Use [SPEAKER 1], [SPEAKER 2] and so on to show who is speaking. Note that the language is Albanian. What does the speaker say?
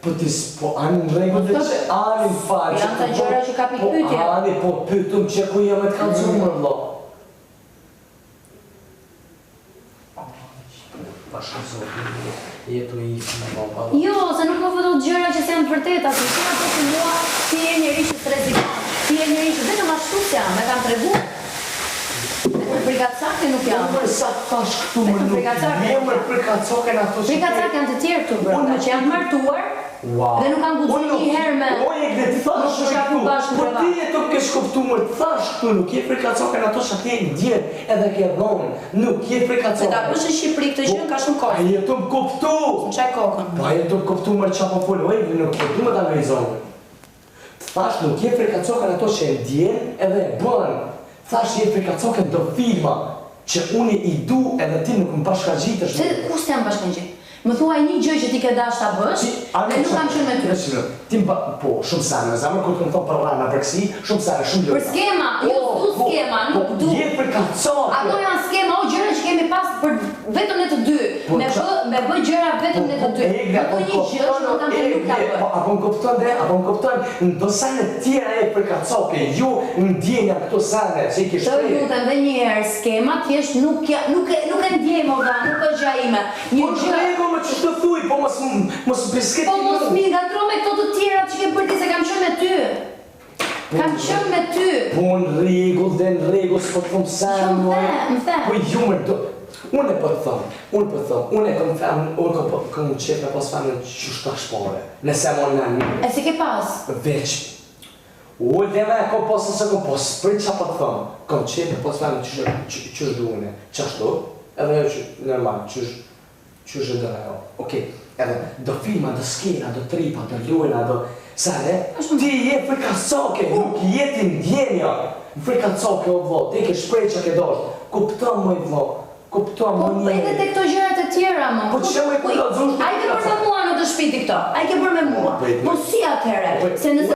[SPEAKER 1] Po ti s'po anë në rregull dhe që ani më falë.
[SPEAKER 2] Janë të gjëra që ka pikë pyetje.
[SPEAKER 1] Po ani, po pyetëm që ku jam e të kalëzuar më vëlla. Bashkë zotë, jetu i në baba.
[SPEAKER 2] Jo, se nuk më vëdo gjëra që se janë të vërteta, se që ato që mua ti e njeri që të rezikon, ti e njeri që vetëm ashtu që jam, me kam tregu. Vetëm frikacake nuk jam.
[SPEAKER 1] Mërë sa thash këtu më nuk jemër frikacake në ato që...
[SPEAKER 2] Frikacake janë të tjerë këtu brenda, që janë martuar dhe nuk kanë guxuar një herë me...
[SPEAKER 1] Oje këtë të thash këtu, po ti e të kesh kuptu më të thash këtu, nuk je frikacake në ato që ke ndjerë edhe ke dhonë, nuk je frikacake.
[SPEAKER 2] Se ta bësh në Shqipëri këtë gjë ka shumë kohë.
[SPEAKER 1] A jetu më kuptu!
[SPEAKER 2] Më qaj kokën.
[SPEAKER 1] Po a jetu më kuptu më qa po folë, oje nuk kuptu më të analizonë. Të thash nuk je frikacake në ato që ndjerë edhe e bënë. Thash je frikacake në do filma që unë i du edhe ti nuk më bashkëgjitësh.
[SPEAKER 2] Se ku s'te jam bashkëngjit? Më thuaj një gjë që ti ke dash ta bësh, dhe nuk kam qenë me ty.
[SPEAKER 1] Ti më po, shumë sana, në zamër kur të më thonë për rana për kësi, shumë sana, shumë
[SPEAKER 2] Për skema, jo du skema, nuk du.
[SPEAKER 1] Je frikacake.
[SPEAKER 2] Ato janë skema, o gjëra që kemi pas për vetëm ne të dy. Me bë gjëra vetëm ne të dy. Ato një gjë që nuk kam qenë nuk ka bërë.
[SPEAKER 1] Apo më kupton, ndo sane tjera e frikacake, ju ndjenja këto sane, që i ke
[SPEAKER 2] Të lutem dhe një herë, skema thjesht nuk e ndjej më dha, nuk është gjë ime. Një gjë
[SPEAKER 1] që të thuj, po mos bisket
[SPEAKER 2] po mos mi gatro me këto të tjera që ke bërë ti se kam qenë me ty. Kam qenë me ty.
[SPEAKER 1] Po në rregull, s'po të thëmë sen,
[SPEAKER 2] Më the.
[SPEAKER 1] Po ju më do... Unë e po të thëmë, unë e kom femë, unë kom qef me pas femë në qështë shpore. Nëse më në një.
[SPEAKER 2] E si ke pas?
[SPEAKER 1] Veç. Ullë dhe me kom posë nëse kom posë, për që po të thëmë, kom qef me pas femë në qështë duhune. Qashtu? Edhe normal, qështë dhe jo. Okej, edhe do filma, do skena, do tripa, do lujna, do... Sare, ti je frikacake, nuk jeti ndjenja. Frikacake o vlo, ti ke shprej që ke doshtë. Kupton më i vlo, kupton më njeri.
[SPEAKER 2] Po edhe te këto gjërat e tjera më.
[SPEAKER 1] Po që me këtë dzush...
[SPEAKER 2] A i ke bërë me mua në të shpiti këto, a i ke bërë me mua. Po si atëhere, se nëse